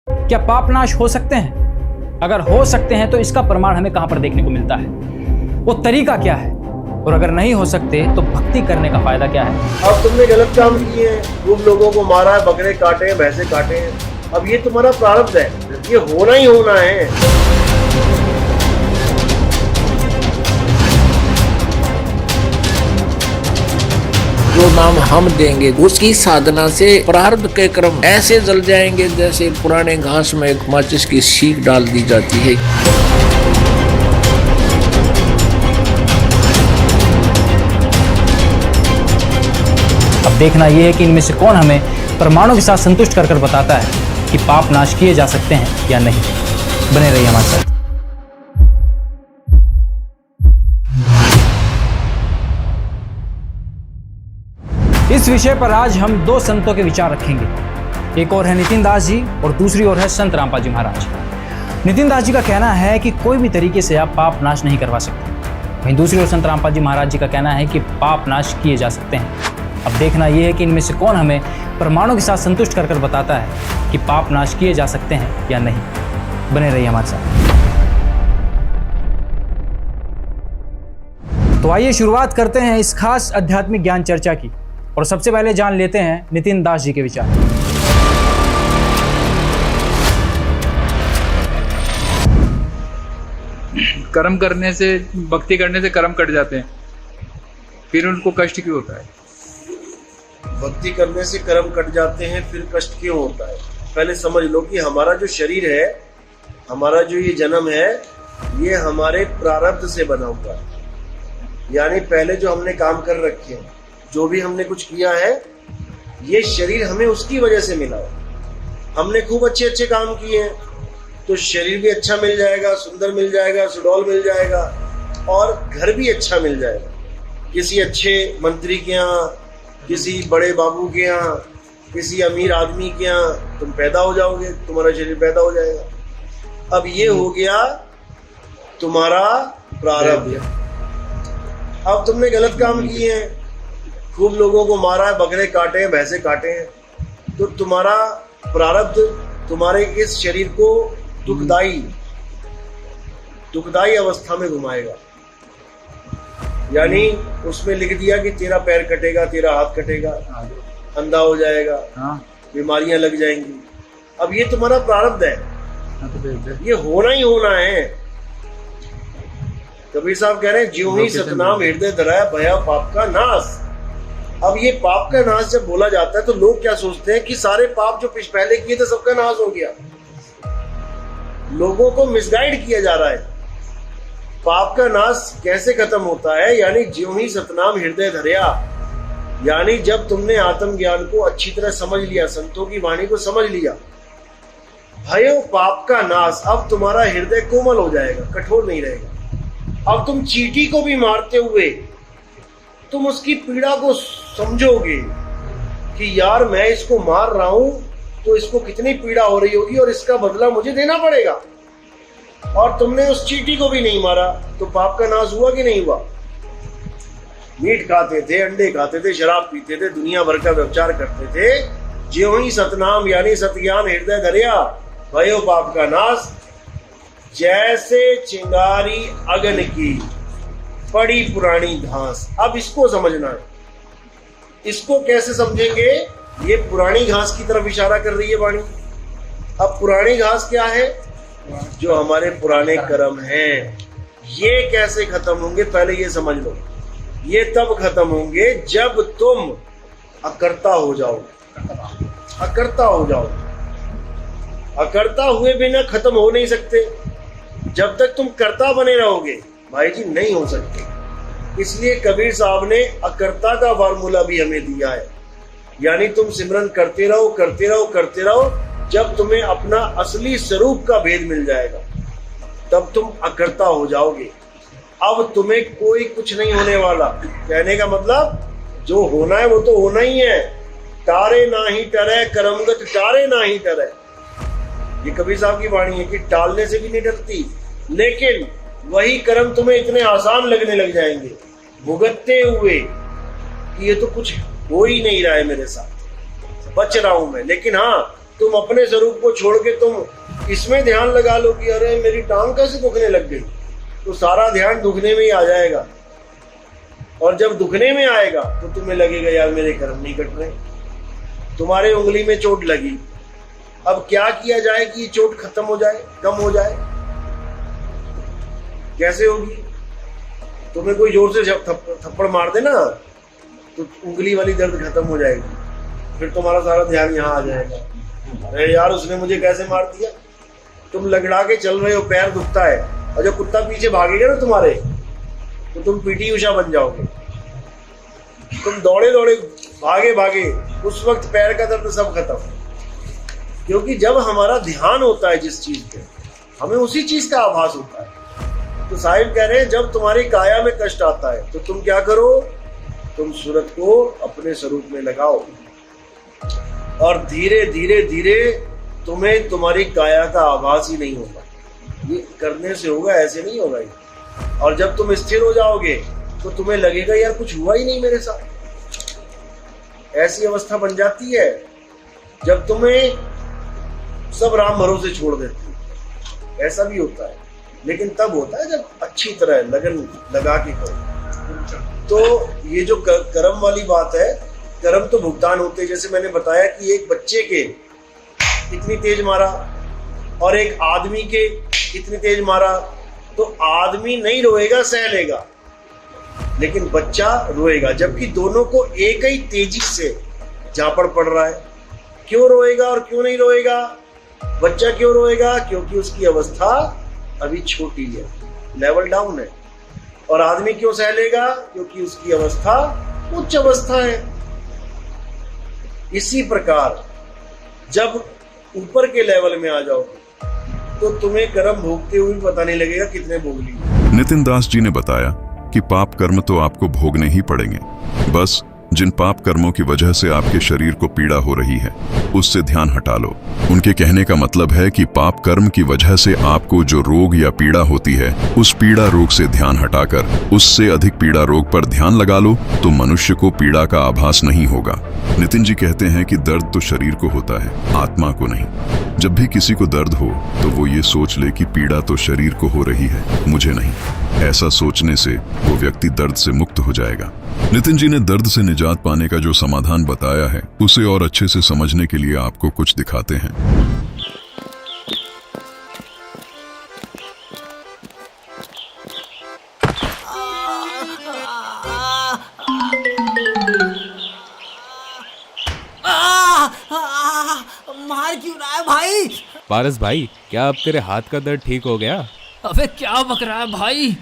क्या पाप नाश हो सकते हैं? अगर हो सकते हैं तो इसका प्रमाण हमें कहां पर देखने को मिलता है? वो तरीका क्या है? और अगर नहीं हो सकते तो भक्ति करने का फायदा क्या है? अब तुमने गलत काम किए हैं, खूब लोगों को मारा है, बकरे काटे हैं, भैंसे काटे हैं। अब ये तुम्हारा प्रारब्ध है, ये होना ही होना है। जो नाम हम देंगे उसकी साधना से प्रारब्ध के कर्म ऐसे जल जाएंगे जैसे पुराने घास में एक माचिस की सीख डाल दी जाती है। अब देखना यह है कि इनमें से कौन हमें प्रमाणों के साथ संतुष्ट कर कर बताता है कि पाप नाश किए जा सकते हैं या नहीं। बने रहिए हमारे साथ। इस विषय पर आज हम दो संतों के विचार रखेंगे। एक और है नितिन दास जी और दूसरी ओर है संत रामपाल जी महाराज। नितिन दास जी का कहना है कि कोई भी तरीके से आप पाप नाश नहीं करवा सकते, वहीं दूसरी ओर संत रामपाल जी महाराज जी का कहना है कि पाप नाश किए जा सकते हैं। अब देखना यह है कि इनमें से कौन हमें प्रमाणों के साथ संतुष्ट कर कर बताता है कि पाप नाश किए जा सकते हैं या नहीं। बने रहिए हमारे साथ। तो आइए शुरुआत करते हैं इस खास आध्यात्मिक ज्ञान चर्चा की, और सबसे पहले जान लेते हैं नितिन दास जी के विचार। कर्म करने से, भक्ति करने से कर्म कट जाते हैं, फिर उनको कष्ट क्यों होता है? भक्ति करने से कर्म कट जाते हैं, फिर कष्ट क्यों होता है? पहले समझ लो कि हमारा जो शरीर है, हमारा जो ये जन्म है, ये हमारे प्रारब्ध से बना हुआ है। यानी पहले जो हमने काम कर रखे हैं, जो भी हमने कुछ किया है, ये शरीर हमें उसकी वजह से मिला है। हमने खूब अच्छे अच्छे काम किए हैं तो शरीर भी अच्छा मिल जाएगा, सुंदर मिल जाएगा, सुडौल मिल जाएगा, और घर भी अच्छा मिल जाएगा। किसी अच्छे मंत्री के यहाँ, किसी बड़े बाबू के यहाँ, किसी अमीर आदमी के यहाँ तुम पैदा हो जाओगे, तुम्हारा शरीर पैदा हो जाएगा। अब ये हो गया तुम्हारा प्रारब्ध। अब तुमने गलत काम किए हैं, खूब लोगों को मारा है, बकरे काटे हैं, भैंसे काटे हैं, तो तुम्हारा प्रारब्ध तुम्हारे इस शरीर को दुखदाई अवस्था में घुमाएगा। यानी उसमें लिख दिया कि तेरा पैर कटेगा, तेरा हाथ कटेगा, अंधा हो जाएगा, बीमारियां लग जाएंगी। अब ये तुम्हारा प्रारब्ध है, ये होना ही होना है। कबीर साहब कह रहे हैं, ज्यों ही सतनाम हृदय धराया भया पाप का नाश। अब ये पाप का नाश जब बोला जाता है तो लोग क्या सोचते हैं कि सारे पाप जो पहले किए थे सबका नाश हो गया। लोगों को मिसगाइड किया जा रहा है। पाप का नाश कैसे खत्म होता है? यानी ज्यों ही सतनाम हृदय धरया, यानी जब तुमने आत्मज्ञान को अच्छी तरह समझ लिया, संतों की वाणी को समझ लिया, भयो पाप का नाश, अब तुम्हारा हृदय कोमल हो जाएगा, कठोर नहीं रहेगा। अब तुम चींटी को भी मारते हुए तुम उसकी पीड़ा को समझोगे कि यार मैं इसको मार रहा हूं तो इसको कितनी पीड़ा हो रही होगी और इसका बदला मुझे देना पड़ेगा। और तुमने उस चींटी को भी नहीं मारा तो पाप का नाश हुआ कि नहीं हुआ? मीट खाते थे, अंडे खाते थे, शराब पीते थे, दुनिया भर का व्यभिचार करते थे, ज्यों ही सतनाम यानी सतज्ञान हृदय धरया भयो पाप का नाश, जैसे चिंगारी अगन की पड़ी पुरानी घास। अब इसको समझना है। इसको कैसे समझेंगे? ये पुरानी घास की तरफ इशारा कर रही है वाणी। अब पुरानी घास क्या है? जो हमारे पुराने कर्म हैं। ये कैसे खत्म होंगे? पहले ये समझ लो। ये तब खत्म होंगे जब तुम अकर्ता हो जाओगे। अकर्ता हो जाओगे। अकर्ता हुए बिना खत्म हो नहीं सकते। जब तक तुम कर्ता बने रहोगे भाई जी नहीं हो सकते। इसलिए कबीर साहब ने अकर्ता का फार्मूला भी हमें दिया है। यानी तुम सिमरन करते रहो, करते रहो, करते रहो, जब तुम्हें अपना असली स्वरूप का भेद मिल जाएगा तब तुम अकर्ता हो जाओगे। अब तुम्हें कोई कुछ नहीं होने वाला। कहने का मतलब जो होना है वो तो होना ही है। टारे ना ही टरे करमगत टारे ना ही टरे, ये कबीर साहब की वाणी है कि टालने से भी नहीं डरती, लेकिन वही कर्म तुम्हें इतने आसान लगने लग जाएंगे भुगतते हुए कि ये तो कुछ हो ही नहीं रहा है मेरे साथ, बच रहा हूं मैं। लेकिन हाँ, तुम अपने स्वरूप को छोड़ के तुम इसमें ध्यान लगा लो कि अरे मेरी टांग कैसे दुखने लग गई, तो सारा ध्यान दुखने में ही आ जाएगा। और जब दुखने में आएगा तो तुम्हें लगेगा यार मेरे कर्म नहीं कट रहे। तुम्हारे उंगली में चोट लगी, अब क्या किया जाए कि ये चोट खत्म हो जाए, कम हो जाए? कैसे होगी? तुम्हें कोई जोर से थप्पड़ मार दे ना तो उंगली वाली दर्द खत्म हो जाएगी, फिर तुम्हारा सारा ध्यान यहाँ आ जाएगा। अरे यार उसने मुझे कैसे मार दिया। तुम लगड़ा के चल रहे हो, पैर दुखता है, और जब कुत्ता पीछे भागेगा ना तुम्हारे तो तुम पीटी उषा बन जाओगे। तुम दौड़े दौड़े भागे भागे, उस वक्त पैर का दर्द सब खत्म। क्योंकि जब हमारा ध्यान होता है जिस चीज पे, हमें उसी चीज का आभास होता है। तो साहिब कह रहे हैं जब तुम्हारी काया में कष्ट आता है तो तुम क्या करो, तुम सूरत को अपने स्वरूप में लगाओ और धीरे धीरे धीरे तुम्हें तुम्हारी काया का आभास ही नहीं होगा। ये करने से होगा, ऐसे नहीं होगा ये। और जब तुम स्थिर हो जाओगे तो तुम्हें लगेगा यार कुछ हुआ ही नहीं मेरे साथ। ऐसी अवस्था बन जाती है जब तुम्हें सब राम भरोसे छोड़ देते हो। ऐसा भी होता है, लेकिन तब होता है जब अच्छी तरह लगन लगा के करो। तो ये जो कर्म वाली बात है, कर्म तो भुगतान होते हैं। जैसे मैंने बताया कि एक बच्चे के इतनी तेज मारा और एक आदमी के इतनी तेज मारा, तो आदमी नहीं रोएगा, सह लेगा, लेकिन बच्चा रोएगा। जबकि दोनों को एक ही तेजी से झापड़ पड़ रहा है। क्यों रोएगा और क्यों नहीं रोएगा? बच्चा क्यों रोएगा? क्योंकि उसकी अवस्था अभी छोटी है, लेवल डाउन है। और आदमी क्यों सह लेगा? क्योंकि उसकी अवस्था उच्च अवस्था है। इसी प्रकार जब ऊपर के लेवल में आ जाओगे तो तुम्हें कर्म भोगते हुए पता नहीं लगेगा कितने भोग लिए। नितिन दास जी ने बताया कि पाप कर्म तो आपको भोगने ही पड़ेंगे, बस जिन पाप कर्मों की वजह से आपके शरीर को पीड़ा हो रही है उससे ध्यान हटा लो। उनके कहने का मतलब है कि पाप कर्म की वजह से आपको जो रोग या पीड़ा होती है, उस पीड़ा रोग से ध्यान हटाकर उससे अधिक पीड़ा रोग पर ध्यान लगा लो तो मनुष्य को पीड़ा का आभास नहीं होगा। नितिन जी कहते हैं कि दर्द तो शरीर को होता है, आत्मा को नहीं। जब भी किसी को दर्द हो तो वो ये सोच ले कि पीड़ा तो शरीर को हो रही है, मुझे नहीं। ऐसा सोचने से वो व्यक्ति दर्द से मुक्त हो जाएगा। नितिन जी ने दर्द से निजात पाने का जो समाधान बताया है उसे और अच्छे से समझने के लिए आपको कुछ दिखाते हैं। मार क्यों रहा है भाई? पारस भाई, क्या अब तेरे हाथ का दर्द ठीक हो गया? अबे क्या बक रहा है भाई?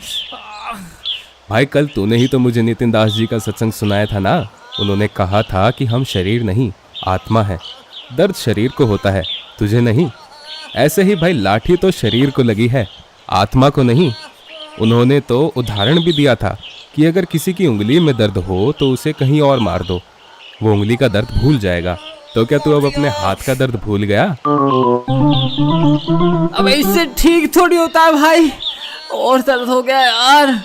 भाई कल तूने ही तो मुझे नितिन दास जी का सत्संग सुनाया था ना। उन्होंने कहा था कि हम शरीर नहीं आत्मा है, दर्द शरीर को होता है, तुझे नहीं। ऐसे ही भाई लाठी तो शरीर को लगी है, आत्मा को नहीं। उन्होंने तो उदाहरण भी दिया था कि अगर किसी की उंगली में दर्द हो तो उसे कहीं और मार दो, वो उंगली का दर्द भूल जाएगा। तो क्या तू अब अपने हाथ का दर्द भूल गया? अबे इससे ठीक थोड़ी होता है भाई, और दर्द हो गया यार।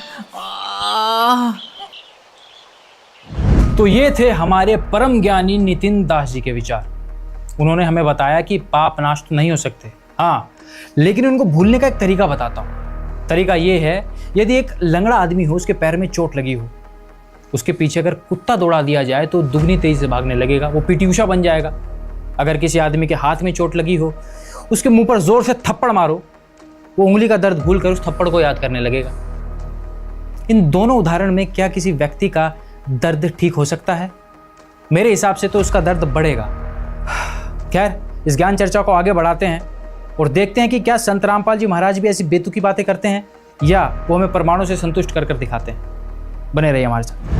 तो ये थे हमारे परम ज्ञानी नितिन दास जी के विचार। उन्होंने हमें बताया कि पाप नाश तो नहीं हो सकते, हाँ, लेकिन उनको भूलने का एक तरीका बताता हूँ। तरीका ये है, यदि एक लंगड़ा आदमी हो, उसके पैर में चोट लगी हो, उसके पीछे अगर कुत्ता दौड़ा दिया जाए तो दुगनी तेजी से भागने लगेगा, वो पीटी उषा बन जाएगा। अगर किसी आदमी के हाथ में चोट लगी हो, उसके मुंह पर जोर से थप्पड़ मारो, वो उंगली का दर्द भूलकर उस थप्पड़ को याद करने लगेगा। इन दोनों उदाहरण में क्या किसी व्यक्ति का दर्द ठीक हो सकता है? मेरे हिसाब से तो उसका दर्द बढ़ेगा। खैर, इस ज्ञान चर्चा को आगे बढ़ाते हैं और देखते हैं कि क्या संत रामपाल जी महाराज भी ऐसी बेतुकी बातें करते हैं या वो हमें प्रमाणों से संतुष्ट कर दिखाते हैं। बने रहिए हमारे साथ।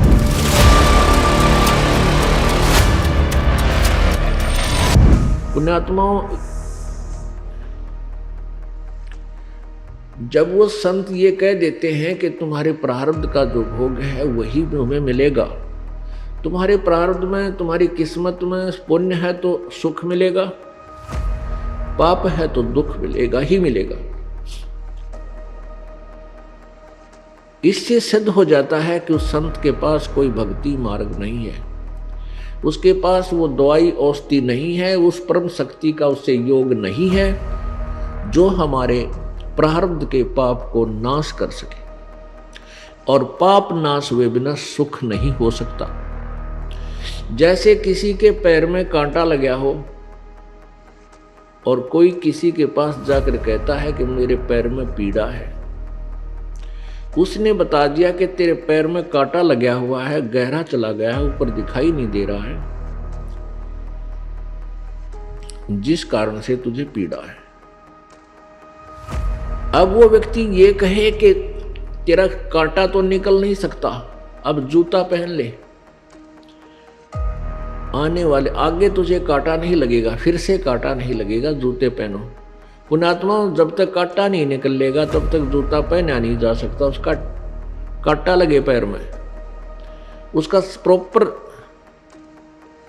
पुण्यात्माओं, जब वो संत ये कह देते हैं कि तुम्हारे प्रारब्ध का जो भोग है वही तुम्हें मिलेगा, तुम्हारे प्रारब्ध में, तुम्हारी किस्मत में पुण्य है तो सुख मिलेगा, पाप है तो दुख मिलेगा ही मिलेगा, इससे सिद्ध हो जाता है कि उस संत के पास कोई भक्ति मार्ग नहीं है। उसके पास वो दवाई औषधि नहीं है, उस परम शक्ति का उससे योग नहीं है जो हमारे प्रारब्ध के पाप को नाश कर सके। और पाप नाश हुए बिना सुख नहीं हो सकता। जैसे किसी के पैर में कांटा लगा हो और कोई किसी के पास जाकर कहता है कि मेरे पैर में पीड़ा है, उसने बता दिया कि तेरे पैर में कांटा लगा हुआ है, गहरा चला गया है, ऊपर दिखाई नहीं दे रहा है, जिस कारण से तुझे पीड़ा है। अब वो व्यक्ति ये कहे कि तेरा कांटा तो निकल नहीं सकता, अब जूता पहन ले, आने वाले आगे तुझे कांटा नहीं लगेगा, फिर से कांटा नहीं लगेगा, जूते पहनो। पुण्यात्मा, जब तक कांटा नहीं निकलेगा तब तक जूता पहना नहीं जा सकता। उसका कांटा लगे पैर में, उसका प्रॉपर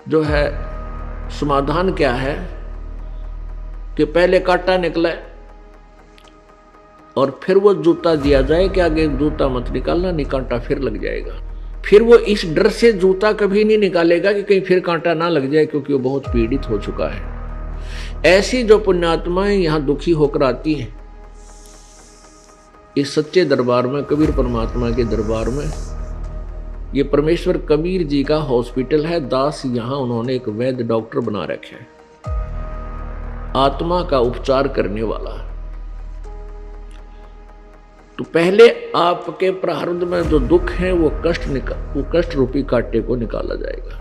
जो है समाधान क्या है कि पहले कांटा निकले और फिर वो जूता दिया जाए कि आगे जूता मत निकालना, नहीं कांटा फिर लग जाएगा। फिर वो इस डर से जूता कभी नहीं निकालेगा कि कहीं फिर कांटा ना लग जाए, क्योंकि वो बहुत पीड़ित हो चुका है। ऐसी जो पुण्यात्माएं यहाँ दुखी होकर आती हैं इस सच्चे दरबार में, कबीर परमात्मा के दरबार में, ये परमेश्वर कबीर जी का हॉस्पिटल है। दास यहाँ उन्होंने एक वैद्य डॉक्टर बना रखे है, आत्मा का उपचार करने वाला। तो पहले आपके प्रारब्ध में जो दुख है वो कष्ट रूपी कांटे को निकाला जाएगा।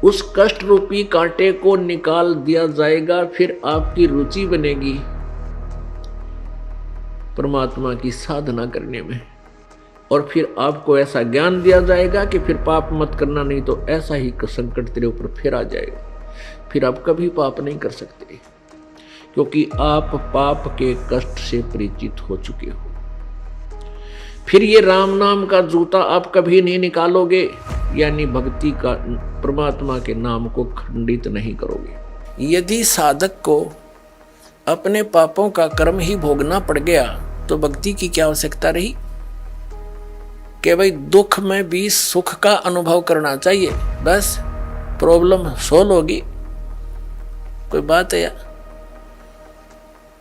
उस कष्ट रूपी कांटे को निकाल दिया जाएगा, फिर आपकी रुचि बनेगी परमात्मा की साधना करने में, और फिर आपको ऐसा ज्ञान दिया जाएगा कि फिर पाप मत करना, नहीं तो ऐसा ही संकट तेरे ऊपर फिर आ जाएगा। फिर आप कभी पाप नहीं कर सकते, क्योंकि आप पाप के कष्ट से परिचित हो चुके हो। फिर ये राम नाम का जूता आप कभी नहीं निकालोगे, यानी भक्ति का, परमात्मा के नाम को खंडित नहीं करोगे। यदि साधक को अपने पापों का कर्म ही भोगना पड़ गया तो भक्ति की क्या आवश्यकता रही? कि भाई दुख में भी सुख का अनुभव करना चाहिए, बस प्रॉब्लम सोल्व होगी। कोई बात है यार?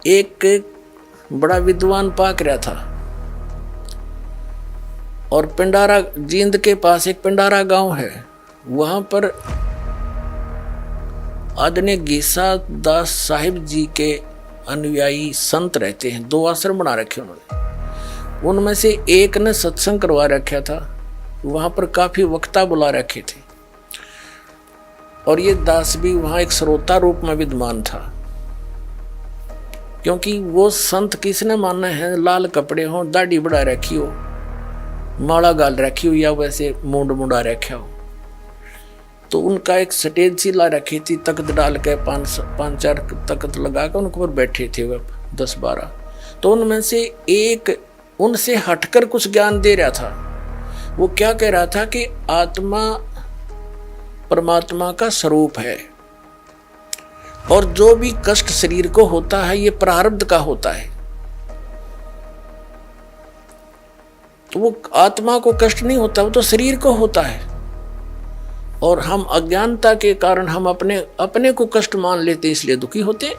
एक बड़ा विद्वान पाक रहा था और पिंडारा, जींद के पास एक पिंडारा गांव है, वहां पर आदरणीय गीसा दास साहिब जी के अनुयायी संत रहते हैं। 2 आश्रम बना रखे उन्होंने, उनमें से एक ने सत्संग करवा रखा था, वहां पर काफी वक्ता बुला रखे थे, और ये दास भी वहां एक श्रोता रूप में विद्यमान था। क्योंकि वो संत किसने माना है, लाल कपड़े हो, दाढ़ी बढ़ा रखी हो, माला गाल रखी हो, या वैसे मूंड मुंडा रखा हो। तो उनका एक स्टेज सी ला रखी थी, तख्त डाल के 5-4 तख्त लगा कर उनके ऊपर बैठे थे वह 10-12। तो उनमें से एक उनसे हटकर कुछ ज्ञान दे रहा था। वो क्या कह रहा था कि आत्मा परमात्मा का स्वरूप है, और जो भी कष्ट शरीर को होता है ये प्रारब्ध का होता है। तो वो आत्मा को कष्ट नहीं होता, वो तो शरीर को होता है। और हम अज्ञानता के कारण हम अपने को कष्ट मान लेते, इसलिए दुखी होते।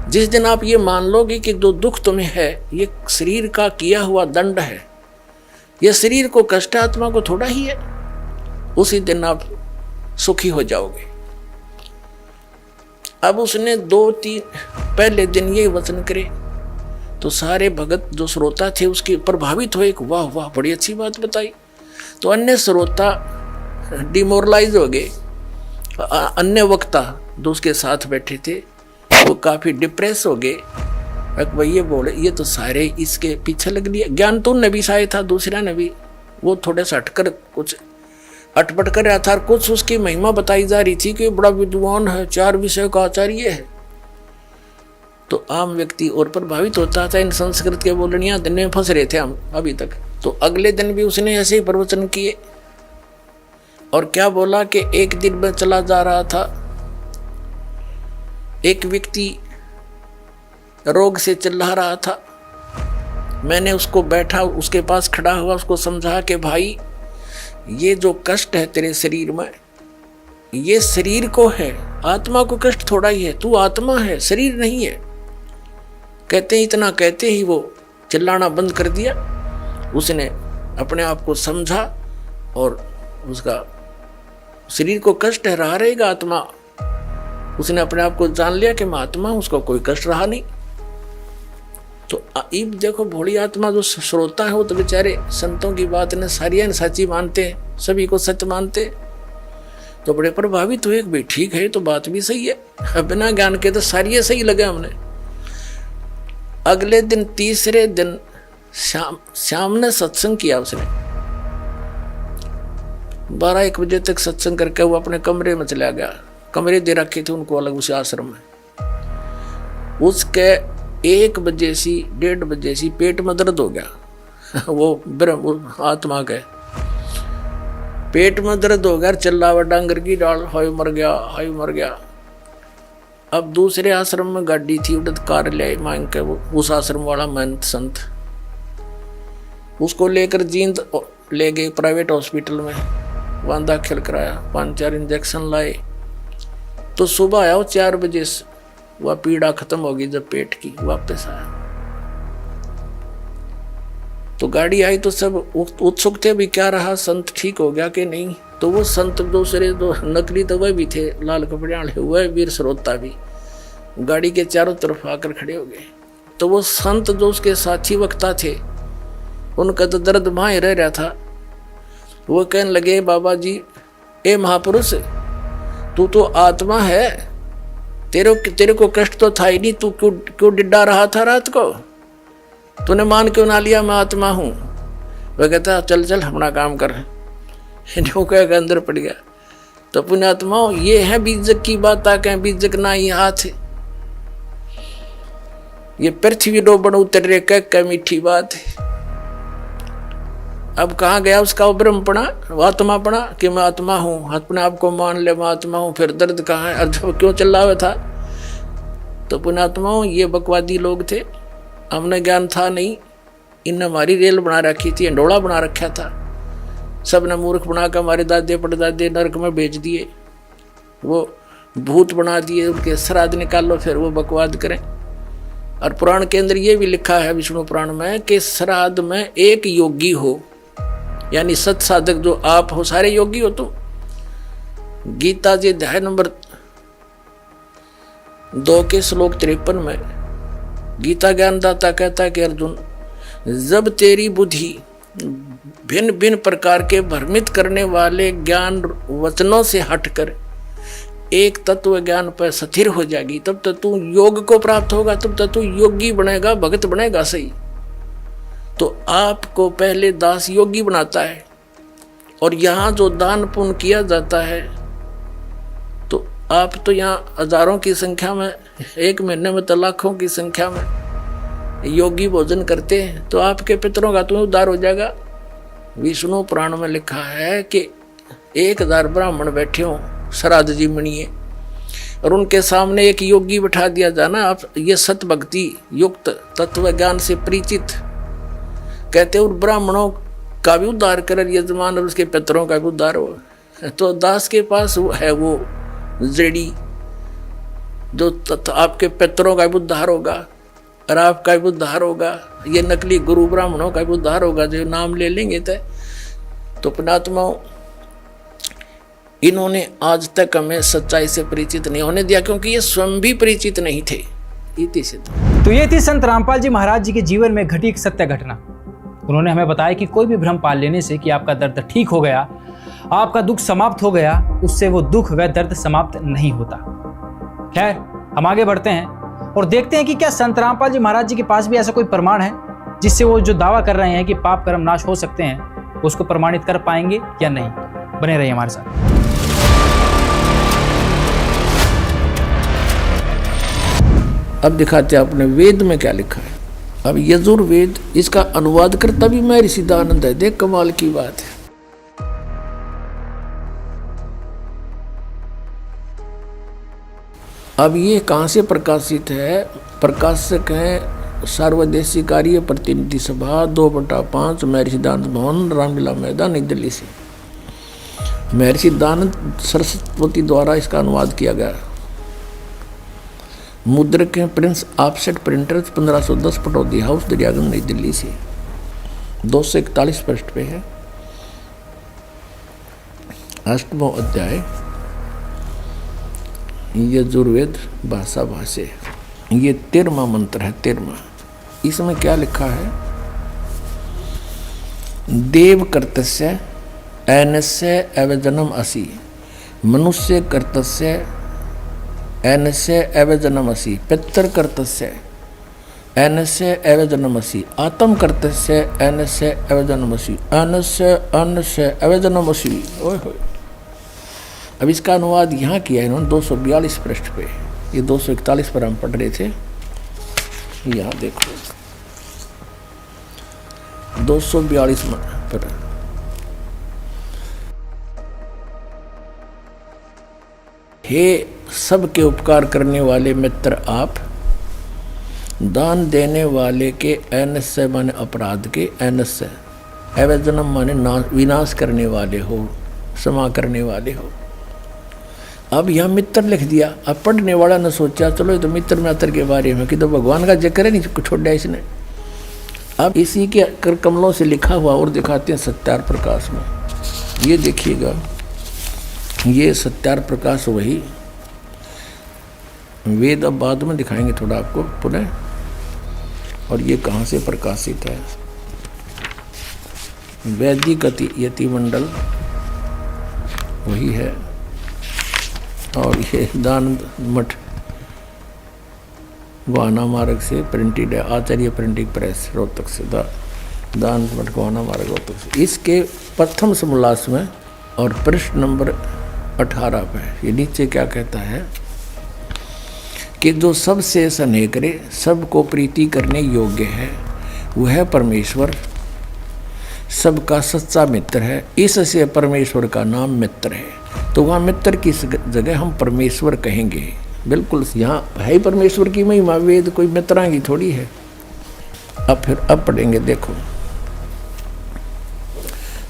जिस दिन आप ये मान लोगे कि जो दुख तुम्हें है ये शरीर का किया हुआ दंड है, ये शरीर को कष्ट, आत्मा को थोड़ा ही है, उसी दिन आप सुखी हो जाओगे। अब उसने 2-3 पहले दिन ये वचन करे तो सारे भगत जो श्रोता थे उसके प्रभावित हुए, वाह वाह बड़ी अच्छी बात बताई। तो अन्य श्रोता डिमोरलाइज हो गए, अन्य वक्ता जो उसके साथ बैठे थे वो काफी डिप्रेस हो गए। भाई ये बोले ये तो सारे इसके पीछे लग लिया। ज्ञान तो उनने भी शायद था, दूसरा ने भी, वो थोड़े से हटकर कुछ अटपट कर रहा था, और कुछ उसकी महिमा बताई जा रही थी कि बड़ा विद्वान है, 4 विषय का आचार्य है। तो आम व्यक्ति और प्रभावित होता था। इन संस्कृत के बोलनिया दिन में फंस रहे थे हम अभी तक। तो अगले दिन भी उसने ऐसे ही प्रवचन किए, और क्या बोला कि एक दिन में चला जा रहा था, एक व्यक्ति रोग से चिल्ला रहा था। मैंने उसको बैठा, उसके पास खड़ा हुआ, उसको समझा कि भाई ये जो कष्ट है तेरे शरीर में ये शरीर को है, आत्मा को कष्ट थोड़ा ही है। तू आत्मा है, शरीर नहीं है। कहते इतना कहते ही वो चिल्लाना बंद कर दिया। उसने अपने आप को समझा और उसका शरीर को कष्ट है, रहा रहेगा आत्मा। उसने अपने आप को जान लिया कि मैं आत्मा हूं, उसको कोई कष्ट रहा नहीं। तो अब देखो भोली आत्मा जो श्रोता है वो तो बेचारे संतों की बात ने सारियां सच्ची मानते हैं, सभी को सत्य मानते हैं, तो बड़े प्रभावित हुए। भाई ठीक है, तो बात भी सही है, बिना ज्ञान के तो सारी सही लगे हमने। अगले दिन तीसरे दिन शाम ने सत्संग किया। उसने 12-1 बजे तक सत्संग करके वो अपने कमरे में चला गया। कमरे दे रखे थे उनको अलग उस आश्रम में। उसके 1 बजे से 1:30 बजे से पेट में दर्द हो गया। वो ब्रह्म आत्मा के पेट में दर्द हो गया, चिल्लावा डांगर की डाल, हाय मर गया, हाय मर गया। अब दूसरे आश्रम में गाड़ी थी, उड़द कार ले मांग के वो उस आश्रम वाला महंत संत उसको लेकर जींद ले गए प्राइवेट हॉस्पिटल में, वहाँ दाखिल कराया, 5-4 इंजेक्शन लाए। तो सुबह आया वो 4 बजे से, वह पीड़ा खत्म हो गई। जब पेट की वापस आया तो गाड़ी आई तो सब उत्सुक थे भी क्या रहा, संत ठीक हो गया कि नहीं। तो वो संत दूसरे दो नकली तो वह भी थे, लाल कपड़े वाले, वह वीर श्रोता भी गाड़ी के चारों तरफ आकर खड़े हो गए। तो वो संत जो उसके साथी वक्ता थे, उनका तो दर्द वहाँ रह रहा था। वो कहने लगे, बाबा जी, ए महापुरुष, तू तो आत्मा है, तेरे को कष्ट तो था ही नहीं, तू क्यों डिड्डा रहा था रात को? तूने मान क्यों ना लिया मैं आत्मा हूं? वह कहता चल चल अपना काम कर। जो कह अंदर पड़ गया। तो पुण्यात्मा ये है बीजक की बात, आके बीजक ना ही हाथ, ये पृथ्वी डोबन उतर रे कह मीठी बात है। अब कहाँ गया उसका ब्रह्मपणा, आत्मापणा कि मैं आत्मा हूँ, अपने आप को मान ले मैं आत्मा हूँ। फिर दर्द कहाँ है, जब क्यों चिल्ला हुआ था? तो पुण्यात्मा ये बकवादी लोग थे, हमने ज्ञान था नहीं। इनने हमारी रेल बना रखी थी, अंडोला बना रखा था, सबने मूर्ख बना कर हमारे दादे परदादे नरक में भेज दिए, वो भूत बना दिए, उनके श्राद्ध निकालो फिर वो बकवाद करें। और पुराण के अंदर ये भी लिखा है विष्णु पुराण में कि श्राद्ध में एक योगी हो, यानी सत साधक जो आप हो, सारे योगी हो तुम। गीता जी अध्याय नंबर 2 के श्लोक 53 में गीता ज्ञानदाता कहता है कि अर्जुन, जब तेरी बुद्धि भिन्न भिन्न प्रकार के भ्रमित करने वाले ज्ञान वचनों से हटकर एक तत्व ज्ञान पर स्थिर हो जाएगी, तब तक तू योग को प्राप्त होगा, तब तक तू योगी बनेगा, भगत बनेगा। सही तो आपको पहले दास योगी बनाता है, और यहाँ जो दान पुण्य किया जाता है, तो आप तो यहाँ हजारों की संख्या में, एक महीने में तो लाखों की संख्या में योगी भोजन करते हैं, तो आपके पितरों का तो उद्धार हो जाएगा। विष्णु पुराण में लिखा है कि 1000 ब्राह्मण बैठे हों श्राद्ध जी मणिए, और उनके सामने एक योगी बैठा दिया जाना, आप ये सत भक्ति युक्त तत्व ज्ञान से परिचित, कहते और ब्राह्मणों का भी उद्धार कर यजमान, और उसके पितरों का भी उद्धार हो। तो दास के पास है वो जड़ी जो आपके पितरों का भी उद्धार होगा और आपका भी उद्धार होगा। ये नकली गुरु ब्राह्मणों का भी उद्धार होगा जो नाम ले लेंगे। तो पुण्यात्माओं, इन्होंने आज तक हमें सच्चाई से परिचित नहीं होने दिया, क्योंकि ये स्वयं भी परिचित नहीं थे। तो ये थी संत रामपाल जी महाराज जी के जीवन में घटी एक सत्य घटना। उन्होंने हमें बताया कि कोई भी भ्रम पाल लेने से कि आपका दर्द ठीक हो गया, आपका दुख समाप्त हो गया, उससे वो दुख व दर्द समाप्त नहीं होता। खैर, हम आगे बढ़ते हैं और देखते हैं कि क्या संत रामपाल जी महाराज जी के पास भी ऐसा कोई प्रमाण है जिससे वो जो दावा कर रहे हैं कि पाप कर्म नाश हो सकते हैं, उसको प्रमाणित कर पाएंगे या नहीं। बने रहिए हमारे साथ। अब दिखाते हैं अपने वेद में क्या लिखा है। अब यजुर्वेद, इसका अनुवाद करता भी मैं ऋषिदानंद है। देख कमाल की बात है। अब ये कहाँ से प्रकाशित है? प्रकाशक हैं सर्वदेशी कार्य प्रतिनिधि सभा 2/5 महर्षि सिद्धांत भवन, रामलीला मैदान, नई दिल्ली से। महर्षि दयानंद सरस्वती द्वारा इसका अनुवाद किया गया। मुद्रक हैं Prince offset printers 1510 Pataudi house Daryaganj नई दिल्ली से। 241 पृष्ठ पे है। 8वां अध्याय यजुर्वेद भाषा भाष्य। ये 13वां मंत्र है। 13वां इसमें क्या लिखा है? देव कर्तस्य ऐनस्य एवजनम असि, मनुष्य कर्तस्य ऐनस्य एवजनमसि, पितर कर्तस्य ऐनस्य एवजनमसि, आत्म कर्तस्य ऐनस्य एवजनमसि, अन्नस्य अन्नस्य एवजनमसि। ओए होए। अब इसका अनुवाद यहाँ किया है इन्होंने 242 पृष्ठ पे। ये 241 पर हम पढ़ रहे थे। यहाँ देखो 242 पर। हे सबके उपकार करने वाले मित्र आप, दान देने वाले के ऐनस्य माने अपराध के, ऐनस्य एवजनम माने विनाश करने वाले हो, क्षमा करने वाले हो। अब यह मित्र लिख दिया। अब पढ़ने वाला ने सोचा चलो ये तो मित्र मित्र के बारे में कि तो भगवान का जिक्र है नहीं छोड़ा इसने। अब इसी के कर कमलों से लिखा हुआ और दिखाते हैं सत्यार प्रकाश में। ये देखिएगा, ये सत्यार प्रकाश वही वेद अब बाद में दिखाएंगे थोड़ा आपको पुनः। और ये कहाँ से प्रकाशित है? वैदिक यति मंडल वही है। और ये दान मठ गोहाना मार्ग से प्रिंटेड है। आचार्य प्रिंटिंग प्रेस रोहतक से। दान मठ गोहाना मार्ग रोहतक से। इसके प्रथम समोल्लास में और पृष्ठ नंबर 18 पे ये नीचे क्या कहता है कि जो सबसे स्नेह करे, सबको प्रीति करने योग्य है, वह परमेश्वर सबका सच्चा मित्र है। इससे परमेश्वर का नाम मित्र है। तो वहाँ मित्र की जगह हम परमेश्वर कहेंगे। बिल्कुल यहाँ है ही परमेश्वर की महिमा। वेद कोई मित्रा की थोड़ी है। अब पढ़ेंगे। देखो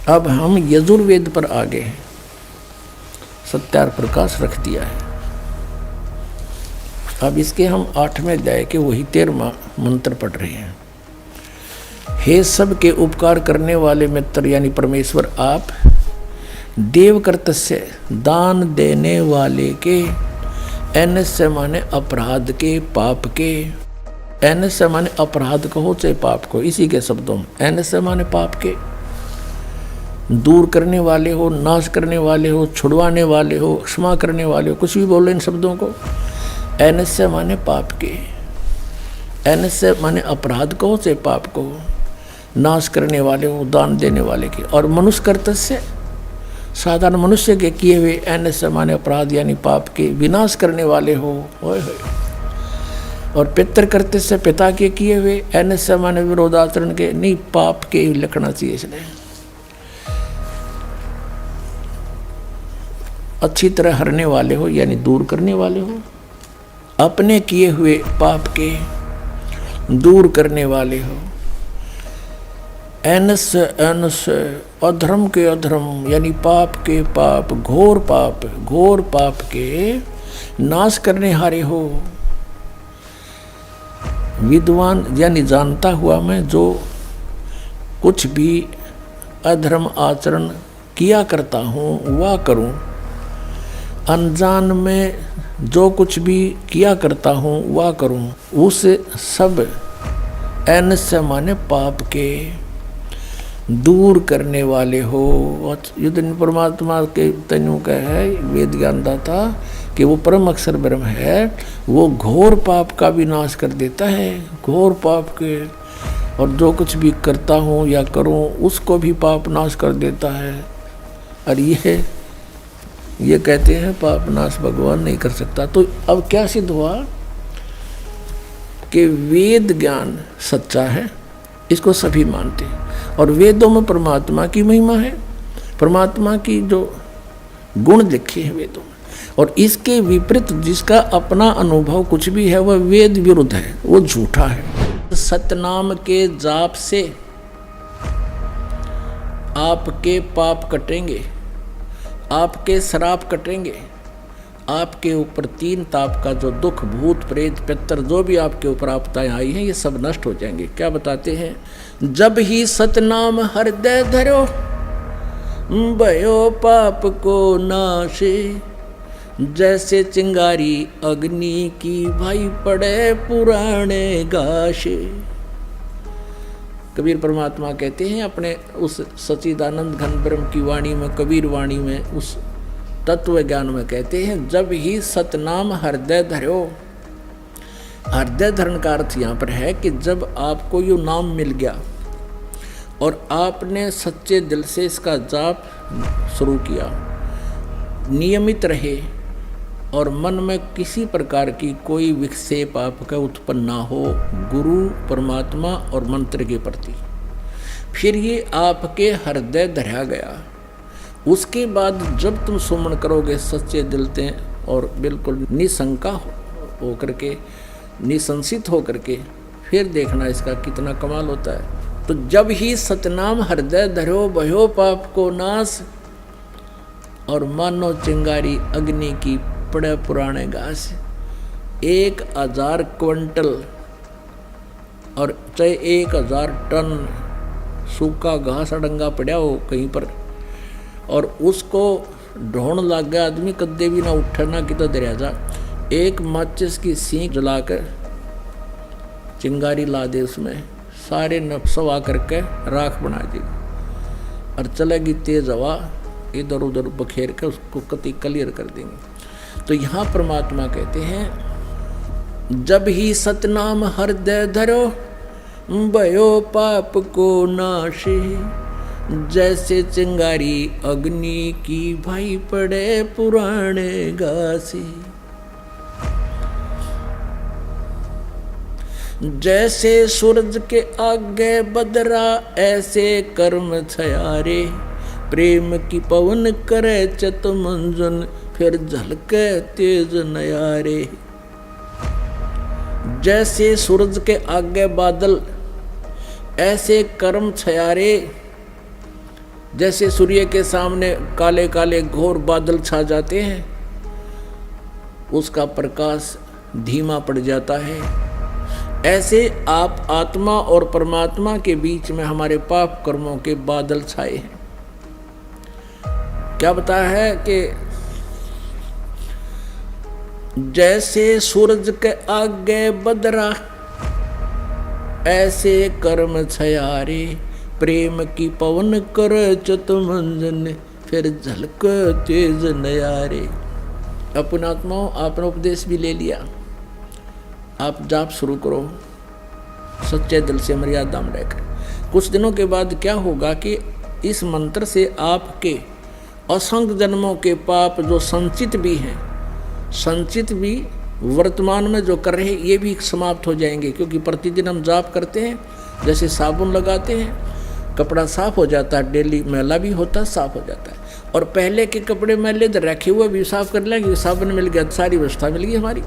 अब हम यजुर्वेद पर आ गए हैं। सत्यार प्रकाश रख दिया है। अब इसके हम 8वें अध्याय के वही 13वां मंत्र पढ़ रहे हैं। हे सबके उपकार करने वाले मित्र यानी परमेश्वर आप, देव कर्तस्य दान देने वाले के, ऐनस्य माने अपराध के, पाप के। ऐनस्य माने अपराध को हो चाहे पाप को, इसी के शब्दों में। ऐनस्य माने पाप के, दूर करने वाले हो, नाश करने वाले हो, छुड़वाने वाले हो, क्षमा करने वाले हो, कुछ भी बोलो इन शब्दों को। ऐनस्य माने पाप के, ऐनस्य माने अपराध को हो चाहे पाप को, नाश करने वाले हो, दान देने वाले के। और मनुष्य कर्तस्य साधारण मनुष्य के किए हुए, ऐनस्य माने अपराध यानी पाप के विनाश करने वाले हो। ओए होए। और पितर कर्तस्य पिता के किए हुए, ऐनस्य माने विरोधाचरण के, नहीं पाप के लिखना चाहिए इसने। अच्छी तरह हरने वाले हो यानी दूर करने वाले हो। अपने किए हुए पाप के दूर करने वाले हो। ऐनस्य ऐनस्य अधर्म के अधर्म यानी पाप के पाप, घोर पाप के नाश करने हारे हो। विद्वान यानी जानता हुआ मैं जो कुछ भी अधर्म आचरण किया करता हूँ वह करूँ। अनजान में जो कुछ भी किया करता हूँ वह करूँ। उस सब ऐनस्य माने पाप के दूर करने वाले हो। युद्ध परमात्मा के तनु का है वेद ज्ञानता था कि वो परम अक्षर ब्रह्म है। वो घोर पाप का विनाश कर देता है। घोर पाप के और जो कुछ भी करता हूँ या करूँ उसको भी पाप नाश कर देता है। और ये कहते हैं पाप नाश भगवान नहीं कर सकता। तो अब क्या सिद्ध हुआ कि वेद ज्ञान सच्चा है, इसको सभी मानते हैं। और वेदों में परमात्मा की महिमा है, परमात्मा की जो गुण लिखे हैं वेदों में। और इसके विपरीत जिसका अपना अनुभव कुछ भी है वह वेद विरुद्ध है, वो झूठा है। सतनाम के जाप से आपके पाप कटेंगे। आपके श्राप कटेंगे, आपके ऊपर 3 ताप का जो दुख, भूत प्रेत पितर जो भी आपके ऊपर आपदाएं आई हैं, ये सब नष्ट हो जाएंगे। क्या बताते हैं? जब ही सतनाम हृदय धरो, भयो पाप को नाशे, जैसे चिंगारी अग्नि की भाई पड़े पुराने गाशे। कबीर परमात्मा कहते हैं अपने उस सच्चिदानंद घन ब्रह्म की वाणी में, कबीर वाणी में, उस तत्व ज्ञान में कहते हैं, जब ही सतनाम हृदय धरो। हृदय धरण का अर्थ यहाँ पर है कि जब आपको यो नाम मिल गया और आपने सच्चे दिल से इसका जाप शुरू किया, नियमित रहे और मन में किसी प्रकार की कोई विक्षेप आपका उत्पन्न ना हो गुरु, परमात्मा और मंत्र के प्रति, फिर ये आपके हृदय धरा गया। उसके बाद जब तुम सुमन करोगे सच्चे दिल से और बिल्कुल निशंका हो करके, निसंसित हो करके, फिर देखना इसका कितना कमाल होता है। तो जब ही सतनाम हृदय धरो, भयो पाप को नाश, और मानो चिंगारी अग्नि की पड़े पुराने घास। 1000 क्विंटल और चाहे 1000 टन सूखा घास अडंगा पड़ा हो कहीं पर, और उसको ढोण लग गया आदमी, कद्दे भी ना उठा ना कितना दरिया जा, एक माचिस की सीख जलाकर चिंगारी ला दे, उसमें सारे नक्सवा करके राख बना देगी और चलेगी तेज हवा, इधर उधर बखेर कर उसको कति क्लियर कर देंगे। तो यहाँ परमात्मा कहते हैं, जब ही सतनाम हृदय धरो, भयो पाप को नाशे, जैसे चिंगारी अग्नि की भाई पड़े पुराने घासे। जैसे सूरज के आगे बदरा, ऐसे कर्म छयारे, प्रेम की पवन करे चत मंजन, फिर झलके तेज नयारे। जैसे सूरज के आगे बादल, ऐसे कर्म छयारे। जैसे सूर्य के सामने काले काले घोर बादल छा जाते हैं, उसका प्रकाश धीमा पड़ जाता है, ऐसे आप आत्मा और परमात्मा के बीच में हमारे पाप कर्मों के बादल छाए हैं। क्या बताया है कि जैसे सूरज के आगे बदरा, ऐसे कर्म छयारे, प्रेम की पवन कर चत मंजन, फिर झलक तेज नयारे। अपने आत्माओं, आपने उपदेश भी ले लिया, आप जाप शुरू करो सच्चे दिल से मर्यादा में रहकर। कुछ दिनों के बाद क्या होगा कि इस मंत्र से आपके असंख्य जन्मों के पाप जो संचित भी हैं, संचित भी वर्तमान में जो कर रहे हैं, ये भी समाप्त हो जाएंगे। क्योंकि प्रतिदिन हम जाप करते हैं, जैसे साबुन लगाते हैं, कपड़ा साफ हो जाता है, डेली मैला भी होता है, साफ हो जाता है। और पहले के कपड़े मैले रखे हुए भी साफ कर लेंगे, साबुन मिल गया, सारी व्यवस्था मिल गई हमारी।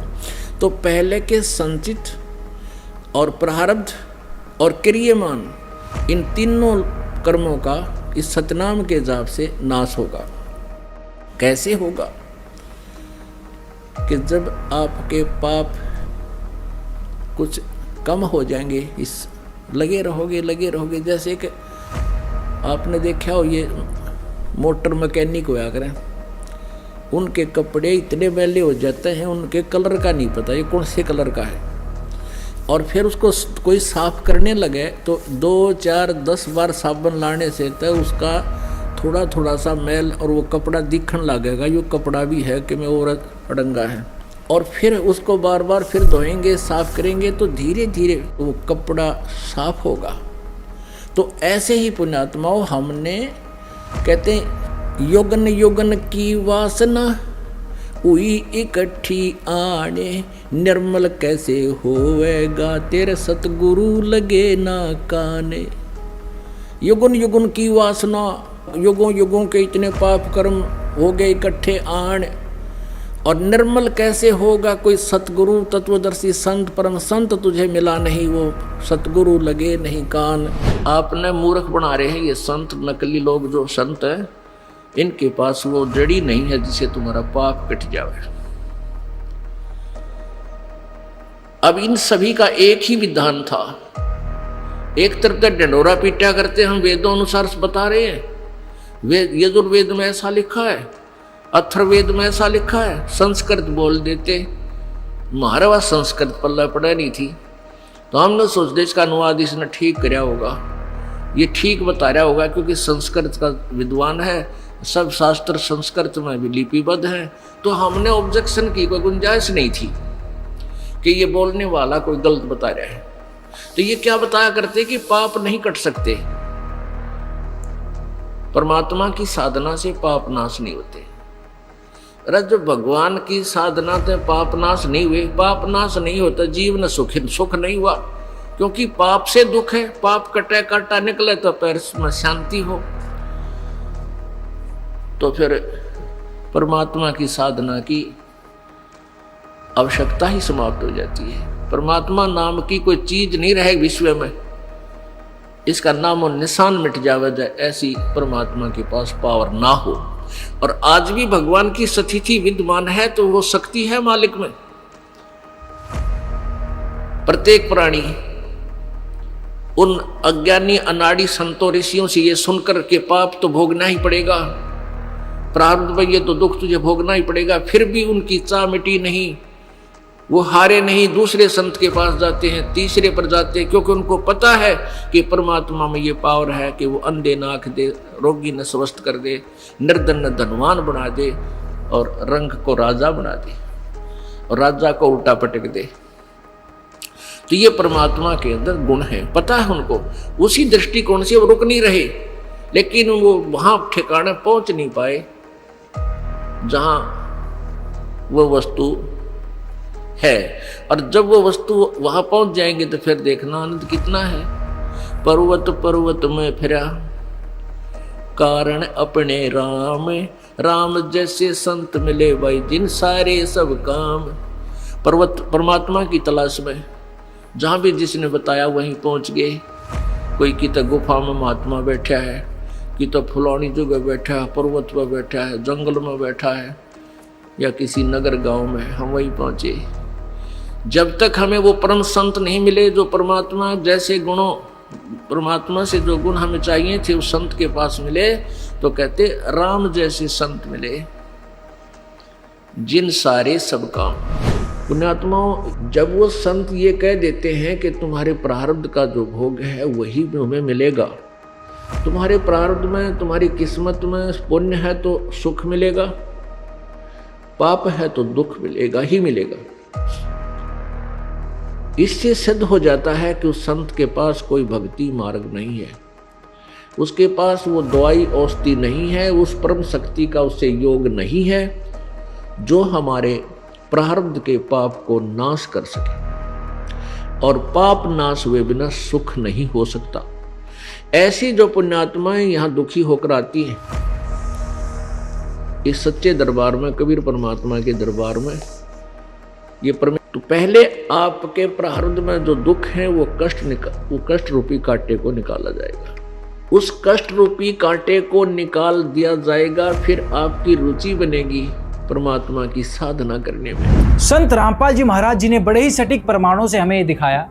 तो पहले के संचित और प्रारब्ध और क्रियमान, इन तीनों कर्मों का इस सतनाम के जाप से नाश होगा। कैसे होगा? कि जब आपके पाप कुछ कम हो जाएंगे, इस लगे रहोगे। जैसे कि आपने देखा हो, ये मोटर मैकेनिक होया करें, उनके कपड़े इतने मैले हो जाते हैं, उनके कलर का नहीं पता ये कौन से कलर का है, और फिर उसको कोई साफ करने लगे तो 2, 4, 10 बार साबुन लाने से तो उसका थोड़ा सा मैल और वो कपड़ा दिखने लगेगा, ये कपड़ा भी है कि मैं औरत अड़ंगा है। और फिर उसको बार बार फिर धोएंगे, साफ करेंगे, तो धीरे धीरे वो कपड़ा साफ होगा। तो ऐसे ही पुण्यात्माओं, हमने कहते हैं युगन युगन की वासना हुई इकट्ठी आने, निर्मल कैसे होवेगा तेरे सतगुरु लगे ना काने। युगन युगन की वासना, युगों युगों के इतने पाप कर्म हो गए इकट्ठे आण, और निर्मल कैसे होगा कोई सतगुरु तत्वदर्शी संत परम संत तुझे मिला नहीं, वो सतगुरु लगे नहीं कान। आपने मूर्ख बना रहे हैं ये संत, नकली लोग जो संत हैं, इनके पास वो जड़ी नहीं है जिससे तुम्हारा पाप कट जाए। अब इन सभी का एक ही विधान था। एक तरफ तो ढंढोरा पीटा करते हम वेदों अनुसार बता रहे हैं, वेद यजुर्वेद में ऐसा लिखा है, अथर्ववेद में ऐसा लिखा है, संस्कृत बोल देते। हमारे पास संस्कृत पल्ला पड़ा नहीं थी, तो हमने सोचते इसका अनुवाद इसने ठीक कराया होगा, ये ठीक बता रहा होगा, क्योंकि संस्कृत का विद्वान है, सब शास्त्र संस्कृत में भी लिपिबद्ध है। तो हमने ऑब्जेक्शन की कोई गुंजाइश नहीं थी कि ये बोलने वाला कोई गलत बता रहा है। तो ये क्या बताया करते कि पाप नहीं कट सकते, परमात्मा की साधना से पाप नाश नहीं होते। अरे जो भगवान की साधना से पाप नाश नहीं हुए, पाप नाश नहीं होता, जीवन सुख नहीं हुआ, क्योंकि पाप से दुख है। पाप कटे काटा निकले तो पैर में शांति हो। तो फिर परमात्मा की साधना की आवश्यकता ही समाप्त हो जाती है। परमात्मा नाम की कोई चीज नहीं रहे विश्व में, इसका नाम और निशान मिट जावे जाए, ऐसी परमात्मा के पास पावर ना हो। और आज भी भगवान की स्थिति विद्यमान है, तो वो शक्ति है मालिक में। प्रत्येक प्राणी उन अज्ञानी अनाड़ी संतों ऋषियों से ये सुनकर के पाप तो भोगना ही पड़ेगा, प्रारब्ध में ये तो दुख तुझे भोगना ही पड़ेगा, फिर भी उनकी चाह मिटी नहीं, वो हारे नहीं, दूसरे संत के पास जाते हैं, तीसरे पर जाते हैं, क्योंकि उनको पता है कि परमात्मा में ये पावर है कि वो अंधे न आँख दे, रोगी न स्वस्थ कर दे, निर्धन न धनवान बना दे, और रंग को राजा बना दे, और राजा को उल्टा पटक दे। तो ये परमात्मा के अंदर गुण है, पता है उनको। उसी दृष्टिकोण से वो रुक नहीं रहे, लेकिन वो वहां ठिकाने पहुंच नहीं पाए जहां वो वस्तु है। और जब वो वस्तु वहां पहुंच जाएंगे तो फिर देखना आनंद कितना है। पर्वत पर्वत में फिरा कारण अपने राम, राम जैसे संत मिले भाई जिन सारे सब काम। पर्वत परमात्मा की तलाश में जहां भी जिसने बताया वहीं पहुंच गए। कोई की तो गुफा में महात्मा बैठा है, कि तो फुलौनी जगह बैठा है, पर्वत पर बैठा है, जंगल में बैठा है, या किसी नगर गांव में, हम वहीं पहुंचे। जब तक हमें वो परम संत नहीं मिले जो परमात्मा जैसे गुणों, परमात्मा से जो गुण हमें चाहिए थे उस संत के पास मिले, तो कहते राम जैसे संत मिले जिन सारे सब काम। पुण्यात्माओं, जब वो संत ये कह देते हैं कि तुम्हारे प्रारब्ध का जो भोग है वही तुम्हें मिलेगा, तुम्हारे प्रारब्ध में, तुम्हारी किस्मत में पुण्य है तो सुख मिलेगा, पाप है तो दुख मिलेगा ही मिलेगा, इससे सिद्ध हो जाता है कि उस संत के पास कोई भक्ति मार्ग नहीं है, उसके पास वो दवाई औषधि नहीं है, उस परम शक्ति का उससे योग नहीं है जो हमारे प्रारब्ध के पाप को नाश कर सके। और पाप नाश हुए बिना सुख नहीं हो सकता। ऐसी जो पुण्यात्माएं यहाँ दुखी होकर आती हैं इस सच्चे दरबार में, कबीर परमात्मा के दरबार में, ये तो पहले आपके प्रारब्ध में जो दुख है वो कष्ट रूपी कांटे को निकाला जाएगा। उस कष्ट रूपी कांटे को निकाल दिया जाएगा, फिर आपकी रुचि बनेगी परमात्मा की साधना करने में। संत रामपाल जी महाराज जी ने बड़े ही सटीक प्रमाणों से हमें दिखाया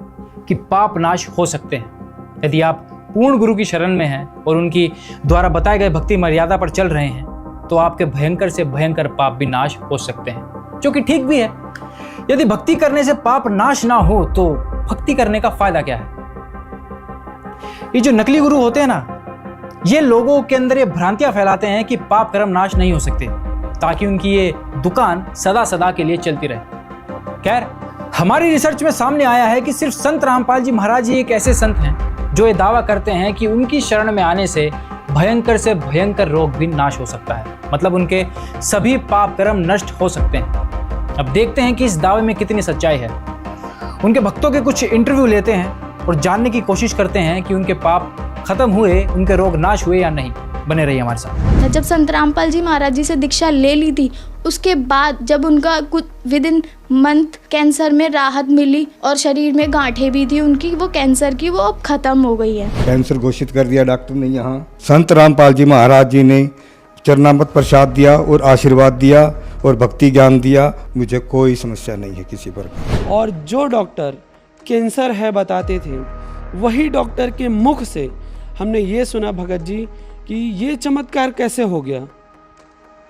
कि पाप नाश हो सकते हैं यदि आप पूर्ण गुरु की शरण में हैं और उनकी द्वारा बताए गए भक्ति मर्यादा पर चल रहे हैं, तो आपके भयंकर से भयंकर पाप भी नाश हो सकते हैं, जो कि ठीक भी है। यदि भक्ति करने से पाप नाश ना हो तो भक्ति करने का फायदा क्या है? ये जो नकली गुरु होते हैं ना, ये लोगों के अंदर ये भ्रांतियां फैलाते हैं कि पाप कर्म नाश नहीं हो सकते, ताकि उनकी ये दुकान सदा सदा के लिए चलती रहे। खैर, हमारी रिसर्च में सामने आया है कि सिर्फ संत रामपाल जी महाराज जी एक ऐसे संत हैं जो ये दावा करते हैं कि उनकी शरण में आने से भयंकर से भयंकर रोग भी नाश हो सकता है, मतलब उनके सभी पाप कर्म नष्ट हो सकते हैं। अब देखते हैं कि इस दावे में कितनी सच्चाई है। उनके भक्तों के कुछ इंटरव्यू लेते हैं और जानने की कोशिश करते हैं कि उनके पाप खत्म हुए, उनके रोग नाश हुए या नहीं। बने रहिए हमारे साथ। जब संत रामपाल जी महाराज जी से दीक्षा ले ली थी, उसके बाद जब उनका कुछ विद इन मंथ कैंसर में राहत मिली और शरीर में गांठें भी थी उनकी, वो कैंसर की, वो अब खत्म हो गई है। कैंसर घोषित कर दिया डॉक्टर ने। यहाँ संत रामपाल जी महाराज जी ने चरणामृत प्रसाद दिया और आशीर्वाद दिया और भक्ति ज्ञान दिया, मुझे कोई समस्या नहीं है किसी प्रकार। और जो डॉक्टर कैंसर है बताते थे, वही डॉक्टर के मुख से हमने ये सुना भगत जी कि ये चमत्कार कैसे हो गया,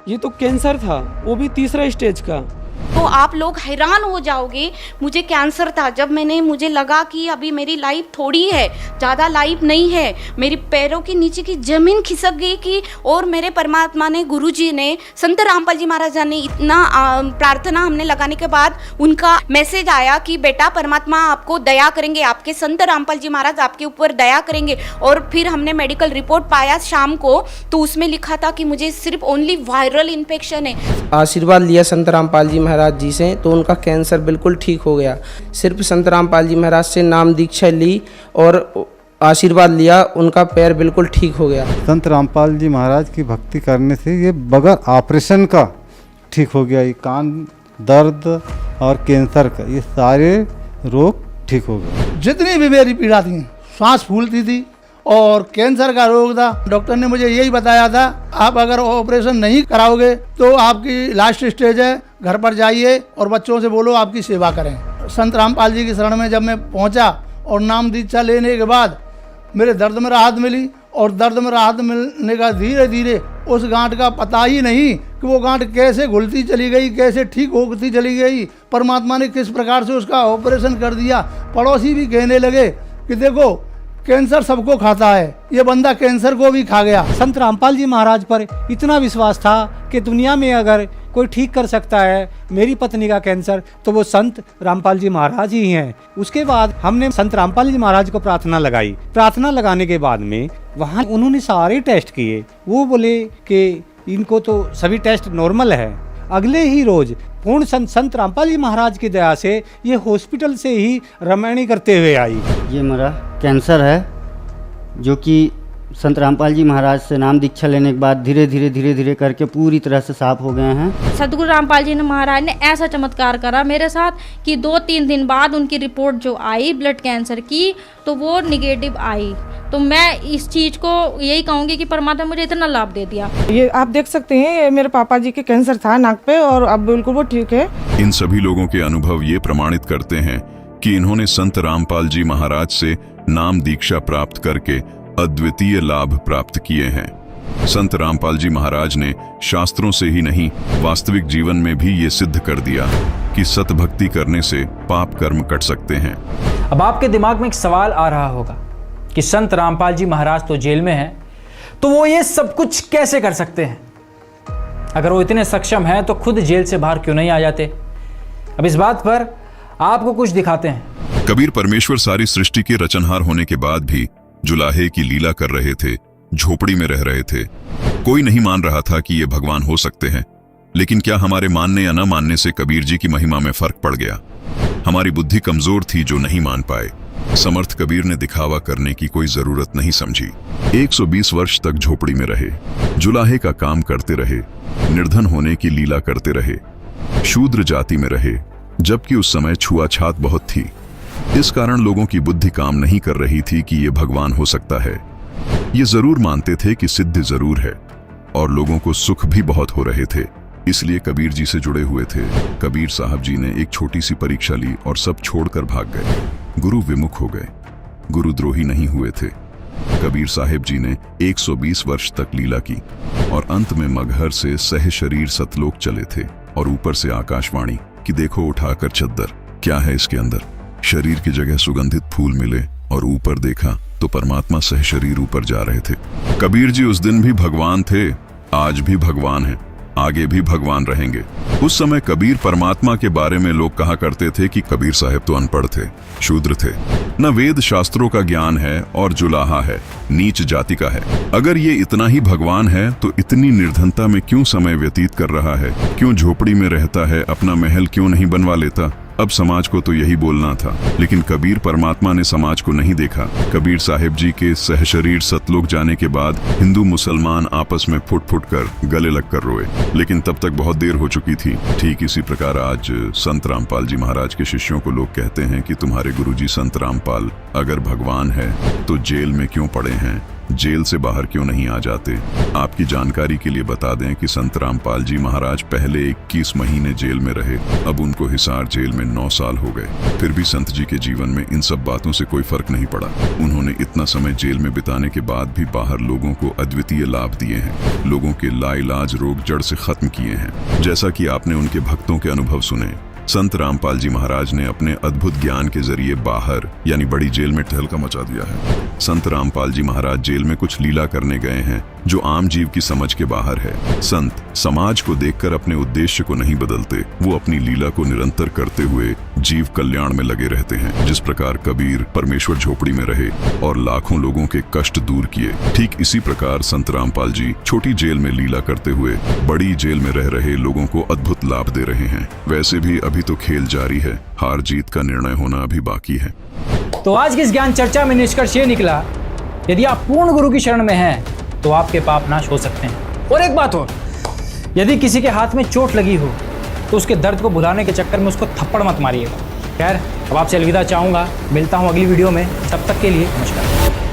ये तो कैंसर था, वो भी 3रा स्टेज का। तो आप लोग हैरान हो जाओगे, मुझे कैंसर था। जब मुझे लगा कि अभी मेरी लाइफ थोड़ी है, ज़्यादा लाइफ नहीं है, मेरी पैरों के नीचे की ज़मीन खिसक गई कि, और मेरे परमात्मा ने, गुरुजी ने, संत रामपाल जी महाराज ने इतना प्रार्थना हमने लगाने के बाद उनका मैसेज आया कि बेटा परमात्मा आपको दया करेंगे, आपके संत रामपाल जी महाराज आपके ऊपर दया करेंगे। और फिर हमने मेडिकल रिपोर्ट पाया शाम को, तो उसमें लिखा था कि मुझे सिर्फ ओनली वायरल इन्फेक्शन है। आशीर्वाद लिया संत रामपाल जी महाराज जी से, तो उनका कैंसर बिल्कुल ठीक हो गया। सिर्फ संत रामपाल जी महाराज से नाम दीक्षा ली और आशीर्वाद लिया, उनका पैर बिल्कुल ठीक हो गया। संत रामपाल जी महाराज की भक्ति करने से ये बगैर ऑपरेशन का ठीक हो गया। ये कान दर्द और कैंसर का, ये सारे रोग ठीक हो गए। जितनी भी मेरी पीड़ा थी, सांस फूलती थी और कैंसर का रोग था, डॉक्टर ने मुझे यही बताया था, आप अगर ऑपरेशन नहीं कराओगे तो आपकी लास्ट स्टेज है, घर पर जाइए और बच्चों से बोलो आपकी सेवा करें। संत रामपाल जी की शरण में जब मैं पहुंचा और नाम दीक्षा लेने के बाद मेरे दर्द में राहत मिली, और दर्द में राहत मिलने का धीरे धीरे उस गांठ का पता ही नहीं कि वो गांठ कैसे घुलती चली गई, कैसे ठीक होती चली गई, परमात्मा ने किस प्रकार से उसका ऑपरेशन कर दिया। पड़ोसी भी कहने लगे कि देखो कैंसर सबको खाता है, ये बंदा कैंसर को भी खा गया। संत रामपाल जी महाराज पर इतना विश्वास था कि दुनिया में अगर कोई ठीक कर सकता है मेरी पत्नी का कैंसर, तो वो संत रामपाल जी महाराज ही हैं। उसके बाद हमने संत रामपाल जी महाराज को प्रार्थना लगाई। प्रार्थना लगाने के बाद में वहाँ उन्होंने सारे टेस्ट किए, वो बोले कि इनको तो सभी टेस्ट नॉर्मल है। अगले ही रोज पूर्ण संत रामपाल जी महाराज की दया से ये हॉस्पिटल से ही रमैनी करते हुए आई। ये मेरा कैंसर है, जो कि संत रामपाल जी महाराज से नाम दीक्षा लेने के बाद धीरे धीरे करके पूरी तरह से साफ हो गए हैं। सदगुरु रामपाल जी महाराज ने ऐसा चमत्कार करा मेरे साथ कि 2-3 दिन बाद उनकी रिपोर्ट जो आई ब्लड कैंसर की, तो वो निगेटिव आई। तो मैं इस चीज़ को यही कहूँगी कि परमात्मा मुझे इतना लाभ दे दिया। ये आप देख सकते हैं, ये मेरे पापा जी के कैंसर था नाक पे, और अब बिल्कुल वो ठीक है। इन सभी लोगों के अनुभव ये प्रमाणित करते हैं कि इन्होंने संत रामपाल जी महाराज से नाम दीक्षा प्राप्त करके अद्वितीय लाभ प्राप्त किए हैं। संत रामपाल जी महाराज ने शास्त्रों से ही नहीं, वास्तविक जीवन में भी ये सिद्ध कर दिया कि सतभक्ति करने से पाप कर्म कट सकते हैं। अब आपके दिमाग में एक सवाल आ रहा होगा कि संत रामपाल जी महाराज तो जेल में हैं, तो वो ये सब कुछ कैसे कर सकते हैं? अगर वो इतने सक्षम हैं तो खुद जेल से बाहर क्यों नहीं आ जाते? अब इस बात पर आपको कुछ दिखाते हैं। कबीर परमेश्वर सारी सृष्टि के रचनहार होने के बाद भी जुलाहे की लीला कर रहे थे, झोपड़ी में रह रहे थे। कोई नहीं मान रहा था कि ये भगवान हो सकते हैं, लेकिन क्या हमारे मानने या न मानने से कबीर जी की महिमा में फर्क पड़ गया? हमारी बुद्धि कमजोर थी जो नहीं मान पाए। समर्थ कबीर ने दिखावा करने की कोई जरूरत नहीं समझी। 120 वर्ष तक झोपड़ी में रहे, जुलाहे का काम करते रहे, निर्धन होने की लीला करते रहे, शूद्र जाति में रहे, जबकि उस समय छुआछात बहुत थी। इस कारण लोगों की बुद्धि काम नहीं कर रही थी कि ये भगवान हो सकता है। ये जरूर मानते थे कि सिद्ध जरूर है, और लोगों को सुख भी बहुत हो रहे थे, इसलिए कबीर जी से जुड़े हुए थे। कबीर साहब जी ने एक छोटी सी परीक्षा ली और सब छोड़कर भाग गए। गुरु विमुख हो गए, गुरुद्रोही नहीं हुए थे। कबीर साहिब जी ने 120 वर्ष तक लीला की और अंत में मगहर से सह शरीर सतलोक चले थे, और ऊपर से आकाशवाणी कि देखो उठाकर चद्दर, क्या है इसके अंदर? शरीर की जगह सुगंधित फूल मिले, और ऊपर देखा तो परमात्मा सह शरीर ऊपर जा रहे थे। कबीर जी उस दिन भी भगवान थे, आज भी भगवान हैं, आगे भी भगवान रहेंगे। उस समय कबीर परमात्मा के बारे में लोग कहा करते थे कि कबीर साहब तो अनपढ़ थे, शूद्र थे, न वेद शास्त्रों का ज्ञान है और जुलाहा है, नीच जाति का है। अगर ये इतना ही भगवान है तो इतनी निर्धनता में क्यों समय व्यतीत कर रहा है? क्यों झोपड़ी में रहता है? अपना महल क्यों नहीं बनवा लेता? अब समाज को तो यही बोलना था, लेकिन कबीर परमात्मा ने समाज को नहीं देखा। कबीर साहिब जी के सहशरीर सतलोक जाने के बाद हिंदू मुसलमान आपस में फुट फुट कर गले लगकर रोए, लेकिन तब तक बहुत देर हो चुकी थी। ठीक इसी प्रकार आज संत रामपाल जी महाराज के शिष्यों को लोग कहते हैं कि तुम्हारे गुरुजी संत रामपाल अगर भगवान है तो जेल में क्यों पड़े हैं? जेल से बाहर क्यों नहीं आ जाते। आपकी जानकारी के लिए बता दें कि संत रामपाल जी महाराज पहले 21 महीने जेल में रहे, अब उनको हिसार जेल में 9 साल हो गए। फिर भी संत जी के जीवन में इन सब बातों से कोई फर्क नहीं पड़ा। उन्होंने इतना समय जेल में बिताने के बाद भी बाहर लोगों को अद्वितीय लाभ दिए हैं, लोगों के लाइलाज रोग जड़ से खत्म किए हैं। जैसा कि आपने उनके भक्तों के अनुभव सुने, संत रामपाल जी महाराज ने अपने अद्भुत ज्ञान के जरिए बाहर यानी बड़ी जेल में तहलका मचा दिया है। संत रामपाल जी महाराज जेल में कुछ लीला करने गए हैं जो आम जीव की समझ के बाहर है। संत समाज को देखकर अपने उद्देश्य को नहीं बदलते, वो अपनी लीला को निरंतर करते हुए जीव कल्याण में लगे रहते हैं। जिस प्रकार कबीर परमेश्वर झोपड़ी में रहे और लाखों लोगों के कष्ट दूर किए, ठीक इसी प्रकार संत रामपाल जी छोटी जेल में लीला करते हुए बड़ी जेल में रह रहे लोगों को अद्भुत लाभ दे रहे हैं। वैसे भी अभी तो खेल जारी है, हार जीत का निर्णय होना अभी बाकी है। तो आज की इस ज्ञान चर्चा में निष्कर्ष ये निकला, यदि आप पूर्ण गुरु की शरण में हैं तो आपके पाप नाश हो सकते हैं। और एक बात और, यदि किसी के हाथ में चोट लगी हो तो उसके दर्द को भुलाने के चक्कर में उसको थप्पड़ मत मारिएगा। खैर, अब आपसे अलविदा चाहूंगा, मिलता हूं अगली वीडियो में, तब तक के लिए नमस्कार।